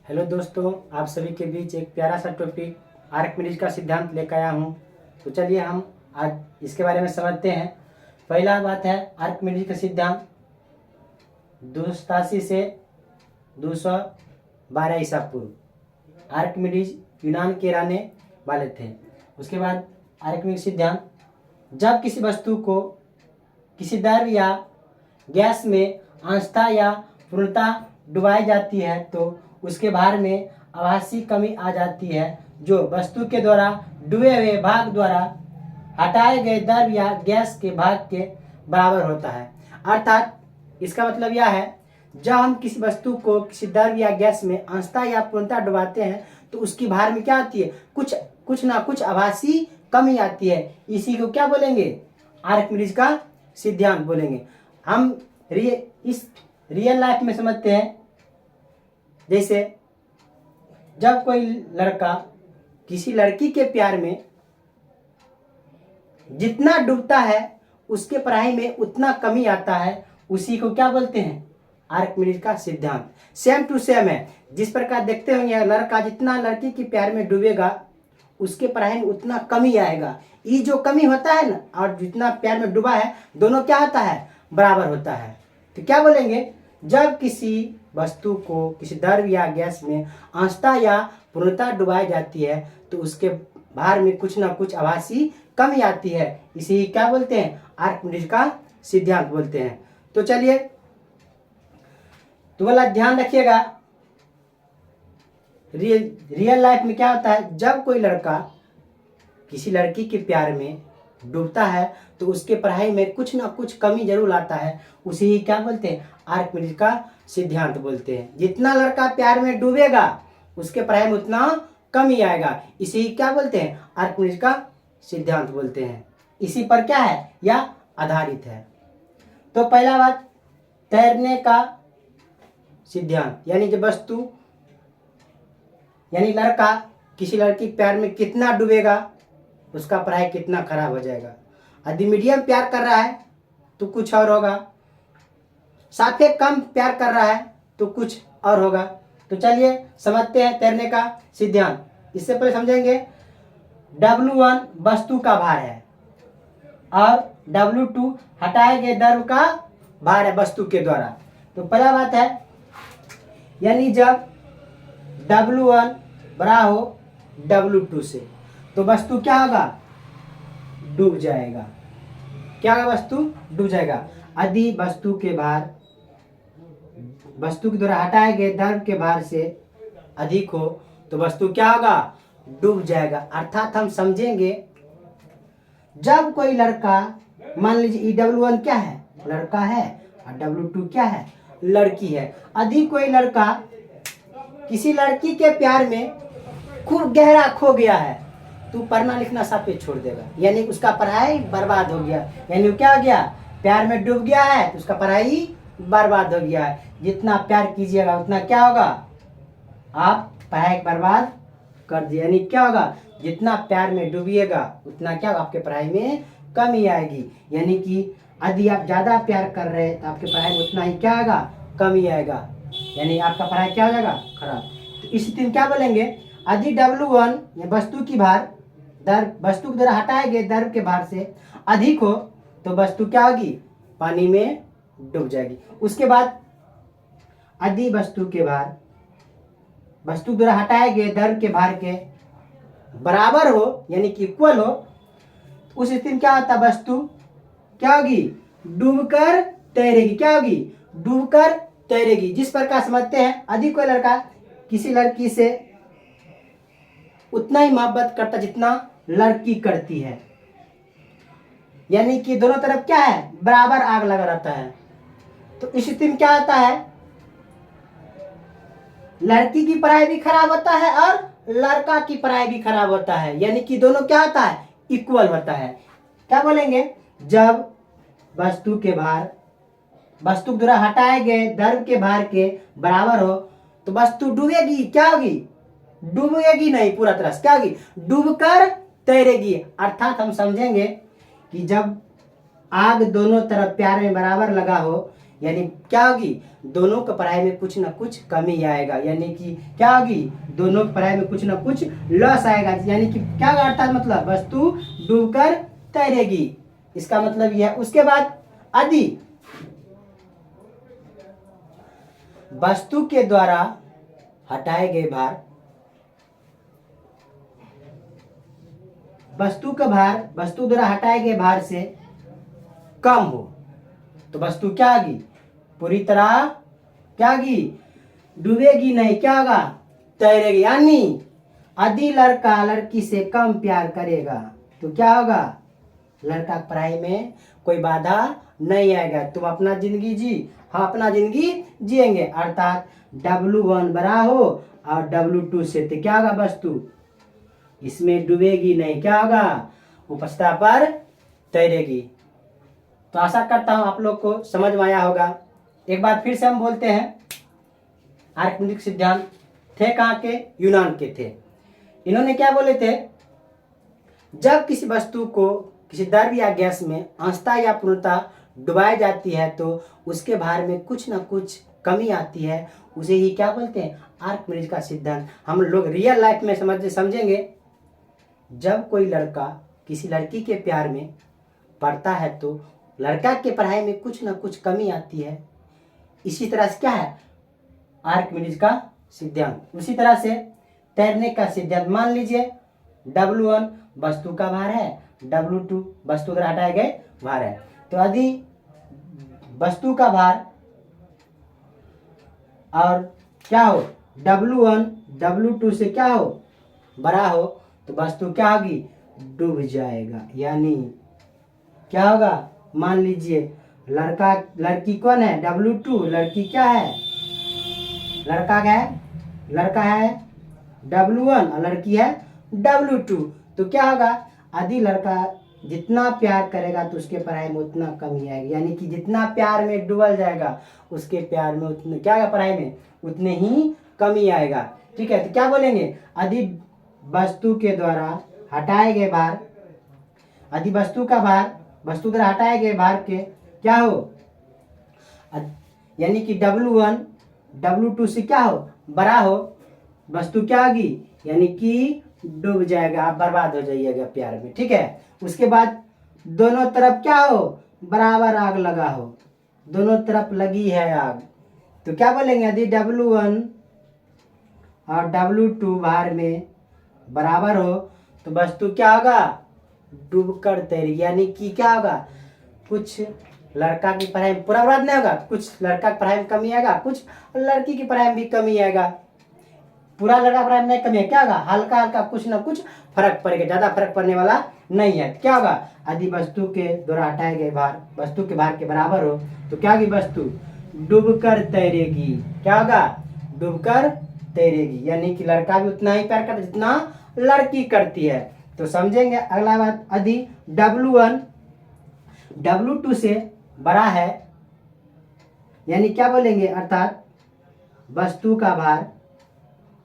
Hello दोस्तों, आप सभी के बीच एक प्यारा सा टॉपिक आर्किमिडीज का सिद्धांत लेकर आया हूँ। तो चलिए हम आज इसके बारे में समझते हैं। पहला बात है आर्किमिडीज का सिद्धांत 287 से 212 ईसा पूर्व। आर्किमिडीज यूनान के रहने वाले थे। उसके बाद आर्किमिडीज सिद्धांत, जब किसी वस्तु को किसी द्रव या गैस में अंशतः या पूर्णतः डुबाई जाती है तो उसके भार में आभासी कमी आ जाती है, जो वस्तु के द्वारा डूबे हुए भाग द्वारा हटाए गए द्रव या गैस के भाग के बराबर होता है। अर्थात इसका मतलब यह है, जब हम किसी वस्तु को किसी द्रव या गैस में अंशतः या पूर्णतः डुबाते हैं तो उसकी भार में क्या आती है, कुछ ना कुछ आभासी कमी आती है। इसी को क्या बोलेंगे, आर्किमिडीज का सिद्धांत बोलेंगे। हम इस रियल लाइफ में समझते हैं। जैसे जब कोई लड़का किसी लड़की के प्यार में जितना डूबता है उसके पढ़ाई में उतना कमी आता है, उसी को क्या बोलते हैं, आर्किमिडीज का सिद्धांत। सेम टू सेम है। जिस प्रकार देखते होंगे, लड़का जितना लड़की के प्यार में डूबेगा उसके पढ़ाई में उतना कमी आएगा। ये जो कमी होता है ना, और जितना प्यार में डूबा है, दोनों क्या होता है, बराबर होता है। तो क्या बोलेंगे, जब किसी वस्तु को किसी द्रव या गैस में अंशतः या पूर्णतः डुबाई जाती है तो उसके भार में कुछ ना कुछ आभासी कमी आती है। इसी क्या बोलते हैं, आर्किमिडीज का सिद्धांत बोलते हैं। तो चलिए, तो वाला ध्यान रखिएगा। रियल लाइफ में क्या होता है, जब कोई लड़का किसी लड़की के प्यार में डूबता है तो उसके पढ़ाई में कुछ ना कुछ कमी जरूर आता है। उसी क्या बोलते हैं, आर्किमिडीज का सिद्धांत बोलते हैं। जितना लड़का प्यार में डूबेगा उसके पढ़ाई में उतना कमी आएगा। इसी क्या बोलते हैं, आर्किमिडीज का सिद्धांत बोलते हैं। इसी पर क्या है, यह आधारित है। तो पहला बात, तैरने का सिद्धांत, यानी जब वस्तु यानी लड़का किसी लड़की प्यार में कितना डूबेगा उसका पढ़ाई कितना खराब हो जाएगा। यदि मीडियम प्यार कर रहा है तो कुछ और होगा, साथे कम प्यार कर रहा है तो कुछ और होगा। तो चलिए समझते हैं तैरने का सिद्धांत। इससे पहले समझेंगे, W1 वस्तु का भार है और W2 हटाए गए द्रव का भार है वस्तु के द्वारा। तो पहला बात है, यानी जब W1 बड़ा हो W2 से तो वस्तु क्या होगा, डूब जाएगा। क्या होगा, वस्तु डूब जाएगा। यदि वस्तु के भार वस्तु के द्वारा हटाए गए द्रव के भार से अधिक हो तो वस्तु क्या होगा, डूब जाएगा। अर्थात हम समझेंगे, जब कोई लड़का, मान लीजिए W1 क्या है, लड़का है, और W2 क्या है, लड़की है। यदि कोई लड़का किसी लड़की के प्यार में खूब गहरा खो गया है तो पढ़ना लिखना सब पे छोड़ देगा, यानी उसका पढ़ाई बर्बाद हो गया। यानी क्या हो गया, प्यार में डूब गया है तो उसका पढ़ाई बर्बाद हो गया है। जितना प्यार कीजिएगा उतना क्या होगा, आप पढ़ाई बर्बाद कर दिए। यानी क्या होगा, जितना प्यार में डूबिएगा उतना क्या होगा, आपके पढ़ाई में कमी आएगी। यानी कि यदि आप ज़्यादा प्यार कर रहे हैं तो आपके पढ़ाई में उतना ही क्या आएगा, कमी आएगा। यानी आपका पढ़ाई क्या हो जाएगा, खराब। तो इस स्थिति में क्या बोलेंगे, यदि W1 वस्तु की भार वस्तु के द्वारा हटाए गए द्रव के भार से अधिक हो तो वस्तु क्या होगी, पानी में डूब जाएगी। उसके बाद यदि वस्तु के भार वस्तु द्वारा हटाए गए द्रव के भार के बराबर हो, यानी कि इक्वल हो, तो उस स्थिति में क्या होता है, वस्तु क्या होगी, डूबकर तैरेगी। क्या होगी, डूबकर तैरेगी। जिस प्रकार समझते हैं, यदि कोई लड़का किसी लड़की से उतना ही मोहब्बत करता जितना लड़की करती है, यानी कि दोनों तरफ क्या है, बराबर आग लगा रहता है, तो इस स्थिति में क्या होता है, लड़की की पढ़ाई भी खराब होता है और लड़का की पढ़ाई भी खराब होता है। यानी कि दोनों क्या होता है, इक्वल होता है। क्या बोलेंगे, जब वस्तु के भार वस्तु द्वारा हटाए गए द्रव के भार के बराबर हो तो वस्तु डूबेगी। क्या होगी, डूबेगी नहीं पूरा तरह से, क्या होगी, डूबकर तैरेगी। अर्थात हम समझेंगे कि जब आग दोनों तरफ प्यार में बराबर लगा हो, यानी क्या होगी, दोनों की पढ़ाई में कुछ ना कुछ कमी आएगा, यानी कि क्या होगी, दोनों की पढ़ाई में कुछ ना कुछ लॉस आएगा। यानी कि क्या अर्थात मतलब वस्तु डूबकर तैरेगी, इसका मतलब यह है। उसके बाद यदि वस्तु के द्वारा हटाए गए भार, वस्तु का भार वस्तु द्वारा हटाए गए भार से कम हो तो वस्तु क्या होगी, पूरी तरह क्या होगी, डूबेगी नहीं, क्या होगा, तैरेगी। यानी यदि लड़का लड़की से कम प्यार करेगा तो क्या होगा, लड़का पढ़ाई में कोई बाधा नहीं आएगा, तुम अपना जिंदगी जी, हम अपना जिंदगी जिएंगे। अर्थात W1 बड़ा हो और W2 से तो क्या होगा, वस्तु इसमें डूबेगी नहीं, क्या होगा, उपस्था पर तैरेगी। तो आशा करता हूं आप लोग को समझ में आया होगा। एक बार फिर से हम बोलते हैं, आर्किमिडीज सिद्धांत थे कहाँ के, यूनान के थे। इन्होंने क्या बोले थे, जब किसी वस्तु को किसी द्रव्य या गैस में अंशतः या पूर्णतः डुबाई जाती है तो उसके भार में कुछ ना कुछ कमी आती है, उसे ही क्या बोलते हैं, आर्किमिडीज का सिद्धांत। हम लोग रियल लाइफ में समझेंगे। जब कोई लड़का किसी लड़की के प्यार में पड़ता है तो लड़का के पढ़ाई में कुछ ना कुछ कमी आती है। इसी तरह से क्या है, आर्किमिडीज का सिद्धांत। उसी तरह से तैरने का सिद्धांत, मान लीजिए W1 वस्तु का भार है, W2 वस्तु द्वारा हटाए गए भार है। तो यदि वस्तु का भार और क्या हो, W1 W2 से क्या हो, बड़ा हो तो वस्तु क्या होगी, डूब जाएगा। यानी क्या होगा, मान लीजिए लड़का लड़की कौन है, W2, लड़की क्या है, लड़का क्या है, लड़का है W1 और लड़की है W2। तो क्या होगा, यदि लड़का जितना प्यार करेगा तो उसके पढ़ाई में उतना कमी आएगी। यानी कि जितना प्यार में डूबल जाएगा उसके प्यार में उतने क्या है, पढ़ाई में उतने ही कमी आएगा। ठीक है, तो क्या बोलेंगे, यदि वस्तु के द्वारा हटाए गए भार, यदि वस्तु का भार वस्तु द्वारा हटाए गए भार के क्या हो, यानी कि W1 W2 से क्या हो, बड़ा हो, वस्तु क्या होगी, यानी कि डूब जाएगा, आप बर्बाद हो जाइएगा प्यार में। ठीक है, उसके बाद दोनों तरफ क्या हो, बराबर आग लगा हो, दोनों तरफ लगी है आग, तो क्या बोलेंगे, यदि W1 और W2 भार में बराबर हो तो वस्तु क्या होगा, डूबकर तैरेगी। यानी कि क्या होगा, कुछ लड़का की पढ़ाई में पूरा बर्बाद नहीं होगा, कुछ लड़का की पढ़ाई में कमी आएगा, कुछ लड़की की पढ़ाई में भी कमी आएगा। पूरा लड़का पढ़ाई में नहीं कमी है, क्या होगा, हल्का हल्का कुछ ना कुछ फर्क पड़ेगा, ज्यादा फर्क पड़ने वाला नहीं है। क्या होगा, यदि वस्तु के द्वारा हटाए गए भार वस्तु के भार के बराबर हो तो क्या होगी, वस्तु डूबकर तैरेगी। क्या होगा, डूबकर तैरेगी। यानी कि लड़का भी उतना ही प्यार करता है जितना लड़की करती है। तो समझेंगे अगला बात, यदि W1 W2 से बड़ा है, यानी क्या बोलेंगे, अर्थात वस्तु का भार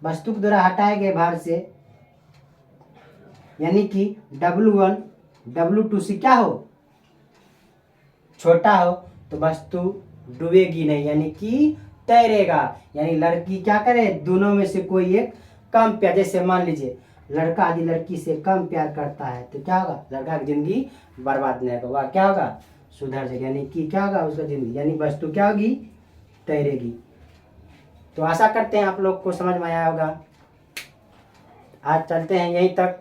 वस्तु के द्वारा हटाए गए भार से, यानी कि W1 W2 से क्या हो, छोटा हो तो वस्तु डूबेगी नहीं, यानी कि तैरेगा। यानी लड़की क्या करे, दोनों में से कोई एक कम प्यार, जैसे मान लीजिए लड़का यदि लड़की से कम प्यार करता है तो क्या होगा, लड़का की जिंदगी बर्बाद नहीं होगा, क्या होगा, सुधर जाएगा। यानी कि क्या होगा उसका जिंदगी, यानी वस्तु क्या होगी, तैरेगी। तो आशा करते हैं आप लोग को समझ में आया होगा। आज चलते हैं यहीं तक।